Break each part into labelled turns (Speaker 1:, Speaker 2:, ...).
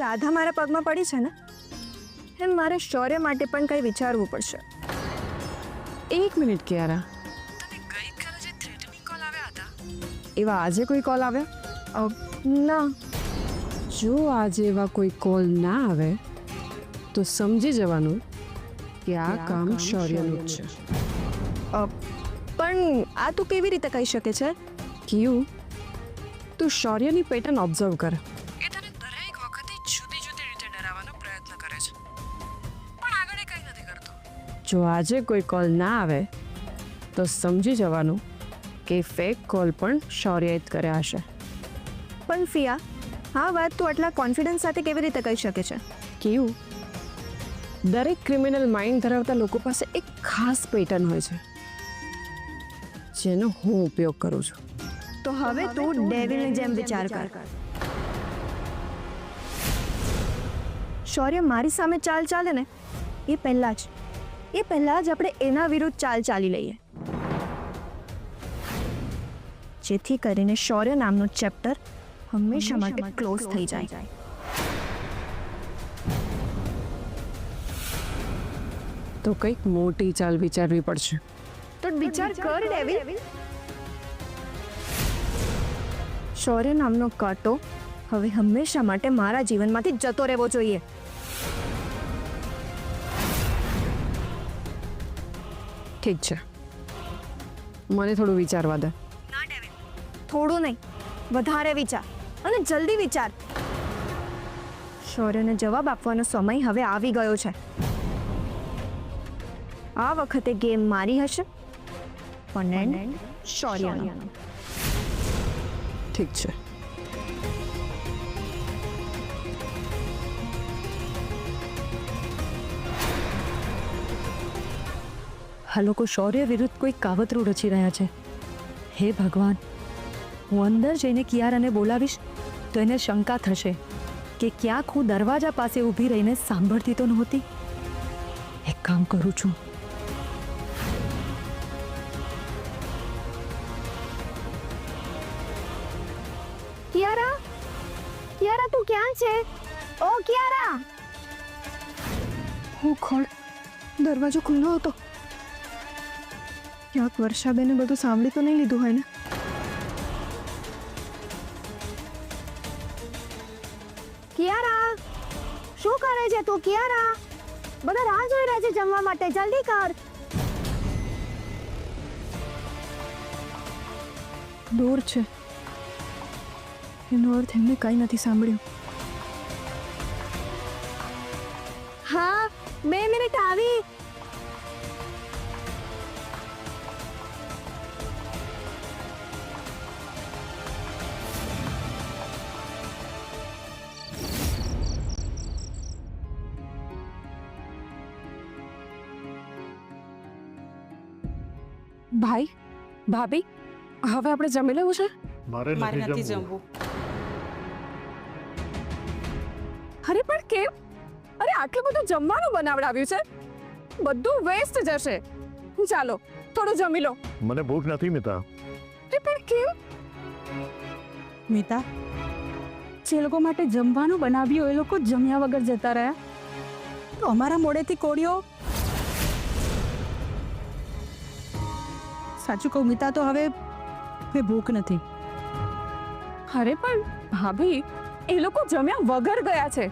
Speaker 1: રાધા મારા પગમાં પડી છે ને, એમ મારે શૌર્ય માટે પણ કંઈ વિચારવું પડશે.
Speaker 2: એક મિનિટ કિયારા,
Speaker 1: તને ગઈકાલે જે થ્રેટનિંગ કોલ આવ્યા હતા,
Speaker 2: એવા આજે કોઈ કોલ આવ્યા?
Speaker 1: ના.
Speaker 2: જો આજે એવા કોઈ કોલ ના આવે તો સમજી જવાનું કે આ કામ શૌર્યનું જ છે.
Speaker 1: પણ આ તું કેવી રીતે કહી શકે છે?
Speaker 2: ક્યું? તું શૌર્યની પેટર્ન ઓબ્ઝર્વ કર.
Speaker 1: એ તને દરેક વખતે જુદી જુદી રીતે ડરાવવાનો પ્રયત્ન કરે છે, પણ આગળ એ કંઈ નથી કરતો.
Speaker 2: જો આજે કોઈ કોલ ના આવે તો સમજી જવાનું કે ફેક કોલ પણ શૌર્યએ જ કર્યા હશે.
Speaker 1: પણ ફિયા, આ વાત તું આટલા કોન્ફિડન્સ સાથે કેવી રીતે કહી શકે છે?
Speaker 2: કેવું? દરેક ક્રિમિનલ માઇન્ડ ધરાવતા લોકો પાસે એક ખાસ પેટર્ન હોય છે જેનો હું ઉપયોગ કરું છું.
Speaker 1: તો હવે તું ડેવિલની જેમ વિચાર કર. શૌર્ય મારી સામે ચાલ ચાલે ને એ પહેલા જ આપણે એના વિરુદ્ધ ચાલ ચાલી લઈએ, જેથી કરીને શૌર્ય નામનો ચેપ્ટર હંમેશા માટે ક્લોઝ થઈ જાય.
Speaker 2: તો કંઈક મોટી ચાલ વિચારવી પડશે.
Speaker 1: તો વિચાર કર ડેવિલ. શૌર્ય નામનો કાંટો હવે હંમેશા માટે મારા જીવનમાંથી જતો રહેવો જોઈએ.
Speaker 2: ઠીક છે, મને થોડું વિચારવા દે.
Speaker 1: ના ડેવિલ, થોડું નહીં, વધારે વિચાર અને જલ્દી વિચાર. શૌર્યને જવાબ આપવાનો સમય હવે આવી ગયો છે. આ વખતે ગેમ મારી હશે, પણ એન્ડ શૌર્યનો.
Speaker 2: ઠીક છે.
Speaker 3: આ લોકો શૌર્ય વિરુદ્ધ કોઈ કાવતરું રચી રહ્યા છે. હે ભગવાન, હું અંદર જઈને કિયારાને બોલાવીશ તો એને શંકા થશે કે ક્યાંક હું દરવાજા પાસે ઊભી રહીને સાંભળતી તો નહોતી. એક કામ કરું છું.
Speaker 1: કિયારા, કિયારા તું ક્યાં છે? ઓ કિયારા! હું ખોલ, દરવાજો ખુલ્લો હતો. ક્યાંક વર્ષાબેને બધું સાંભળી તો નહીં લીધું હોય ને? કિયારા, શું કરે છે તું? કિયારા, બધા રાહ જોઈ રહ્યા છે જમવા માટે, જલ્દી કર. દૂર છે, એનો અર્થ એમને કંઈ નથી સાંભળ્યું. હા, 2 મિનિટ આવી.
Speaker 2: ભાઈ, ભાભી, હવે આપણે જમી લેવું છે?
Speaker 4: મારે નથી જમવું.
Speaker 2: અરે પણ કેમ? અરે આટલું બધું જમવાનું બનાવડાવ્યું છે, બધું વેસ્ટ જશે. ચાલો થોડું જમી લો.
Speaker 4: મને ભૂખ નથી મિતા.
Speaker 2: અરે પણ કેમ?
Speaker 3: મિતા, જે લોકો માટે જમવાનું બનાવ્યું એ લોકો જમ્યા વગર જતા રહ્યા, તો અમારા મોડેથી કોળીઓ. સાચું કહું મિતા, તો હવે ભૂખ નથી.
Speaker 2: અરે પણ ભાભી, એ લોકો જમ્યા વગર ગયા છે,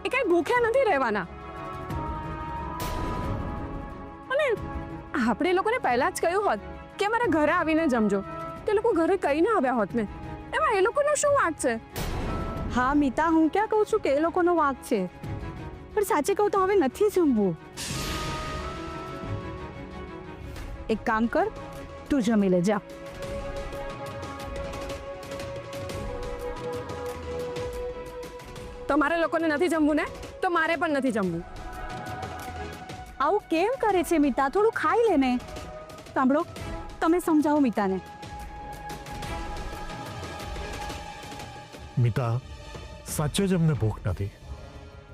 Speaker 2: એ કઈ ભૂખ્યા નથી રહેવાના. અને આપણે એ લોકોને પહેલા જ કહ્યું હોત કે અમારા ઘરે આવીને જમજો, તે લોકો ઘરે કહીને આવ્યા હોત ને. એમાં એ લોકોનો શું વાંક છે?
Speaker 3: હા મિતા, હું ક્યાં કહું છું કે એ લોકોનો વાંક છે, પણ સાચે કહું તો હવે નથી જમવું. એક કામ કર, તું જમી લે જા.
Speaker 2: તમારે લોકોને નથી જમવું ને, તો મારે પણ નથી જમવું.
Speaker 3: આવું કેમ કરે છે મિતા? થોડું ખાઈ લે ને. સાંભળો, તમે સમજાવો મિતાને.
Speaker 4: મિતા, સાચે જ અમને ભૂખ નથી.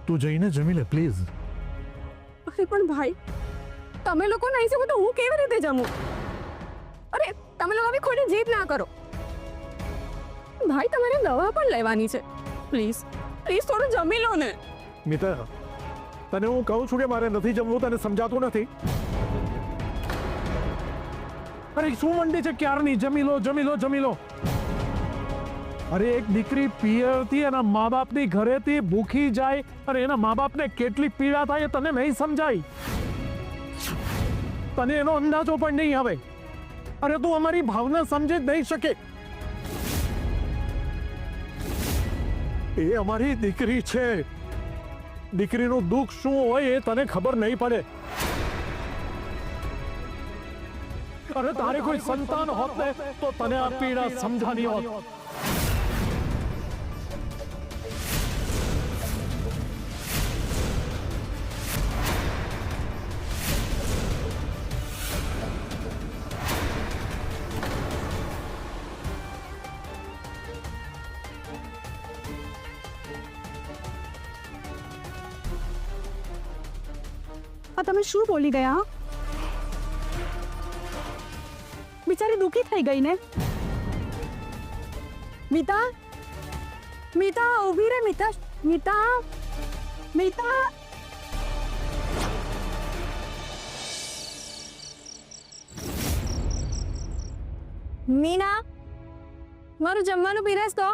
Speaker 4: તું જઈને જમી લે પ્લીઝ.
Speaker 2: અરે પણ ભાઈ, તમે લોકો નહીં જમો તો હું કેવી રીતે જમું? અરે તમે લોકો બી ખોટી જીદ ના કરો. ભાઈ તમારે દવા પણ લેવાની છે, પ્લીઝ પ્લીઝ થોડું જમી લો ને.
Speaker 4: મિતા, તને હું કહું છું કે મારે નથી જમવું, તને સમજાતું નથી? અરે શું મંડી છે ક્યારની? જમી લો, જમી લો, જમી લો. અરે એક દીકરી પિયરથી એના મા બાપની ઘરેથી ભૂખી જાય અને એના મા બાપને કેટલી પીડા થાય એ તને નહીં સમજાય. તને એનો અંદાજો પણ નહીં આવે. અરે તું અમારી ભાવના સમજી જ નહીં શકે. એ અમારી દીકરી છે. દીકરીનું દુઃખ શું હોય એ તને ખબર નહીં પડે. અરે તારે કોઈ સંતાન હોત ને તો તને આ પીડા સમજાની હોત.
Speaker 2: આ તમે શું બોલી ગયા? બિચારી દુઃખી થઈ ગઈ ને.
Speaker 1: મિતા, મિતા ઊભી રે. મિતા, મિતા, મિતા. મીના, મારું જમવાનું પીરસ તો.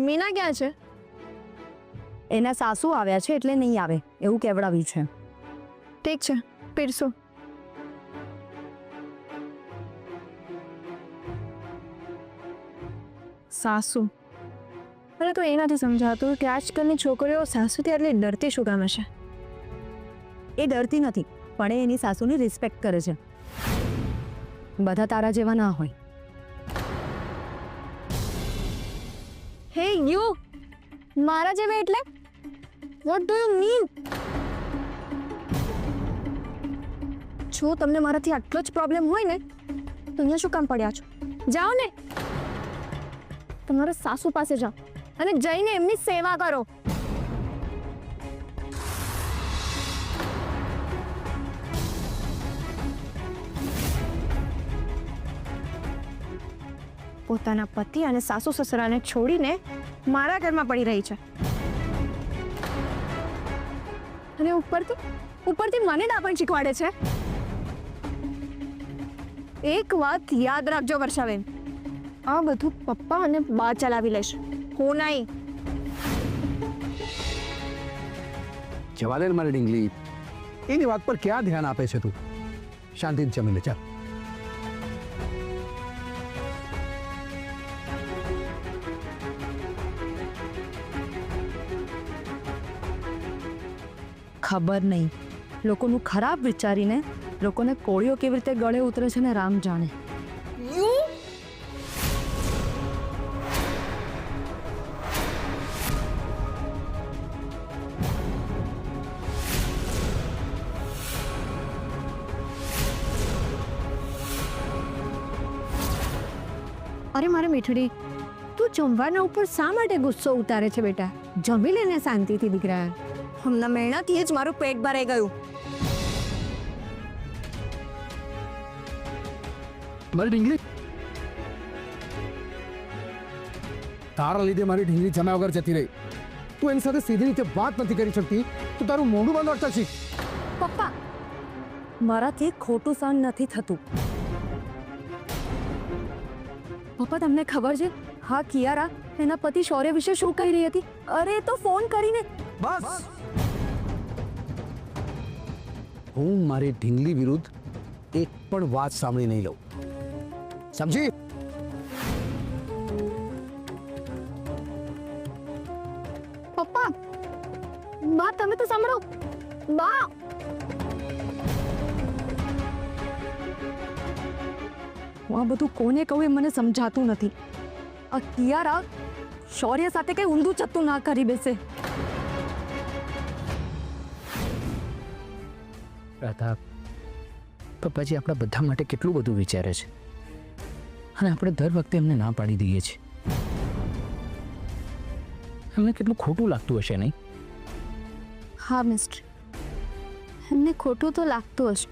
Speaker 1: મીના ક્યાં છે?
Speaker 3: એના સાસુ આવ્યા છે એટલે નહીં આવે એવું કહેવડાવ્યું છે.
Speaker 1: ઠીક છે, પીરસો. સાસુ, મને તો એ નથી સમજાતું કે આજકાલની છોકરીઓ સાસુથી આટલી ડરતી શું કામ હશે?
Speaker 3: એ ડરતી નથી, પણ એ એની સાસુની રિસ્પેક્ટ કરે છે. બધા તારા જેવા ના હોય.
Speaker 1: હે યુ, મારા જેવા એટલે? What do you mean? જો તમને મારાથી આટલો જ પ્રોબ્લેમ હોય ને તો અહીંયા શું કામ પડ્યા છો? જાઓ ને, તમારા સાસુ પાસે જાઓ અને જઈને એમની સેવા કરો. પોતાના પતિ અને સાસુ સસરાને છોડીને મારા ઘરમાં પડી રહી છે અને ઉપરથી મને ડાપણ શીખવાડે છે. એક વાત યાદ રાખજો વર્ષાબેન, આ બધું પપ્પા અને બા ચલાવી લેશે, હું નહીં.
Speaker 5: જવા દે ને મારી ડીંગલી, એની વાત પર ક્યાં ધ્યાન આપે છે તું? શાંતિથી જમી લે, ચાલ.
Speaker 3: ખબર નહીં લોકોનું ખરાબ વિચારીને લોકોને કોળીઓ કેવી રીતે ગળે ઉતરે છે ને રામ જાણે.
Speaker 1: અરે મારે મીઠડી, તું જમવાના ઉપર શા માટે ગુસ્સો ઉતારે છે બેટા? જમી લેને શાંતિથી દીકરા. હમણાં મહેનતથી જ મારું પેટ ભરાઈ ગયું.
Speaker 5: મારી ઢીંગલી, તારા લીધે મારી ઢીંગલી જમ્યા વગર જતી રહી. તું એની સાથે સીધી રીતે વાત નથી કરી શકતી તો તારું મોઢું બંધ રાખતા શીખ.
Speaker 3: પપ્પા, મારાથી ખોટું સહન નથી થતું. પપ્પા, તમને ખબર છે હા કિયારા એના પતિ શૌર્ય વિશે શું કહી રહી હતી? અરે તો ફોન કરીને.
Speaker 5: બસ, હું મારી ઢીંગલી વિરુદ્ધ એક પણ વાત સાંભળી નહીં લઉં, સમજી?
Speaker 1: પપ્પા, બા તમે તો સાંભળો. બા,
Speaker 3: હું આ બધું કોને કહું એ મને સમજાતું નથી. આ કિયારા શૌર્ય સાથે કઈ ઊંધું ચત્તું ના કરી બેસે.
Speaker 6: પ્રતાપ, પપ્પાજી આપણા બધા માટે કેટલું બધું વિચારે છે અને આપણે દર વખતે એમને ના પાડી દઈએ છીએ. એમને કેટલું ખોટું લાગતું હશે નહીં?
Speaker 1: હા મિસ્ટર, એમને ખોટું તો લાગતું હશે,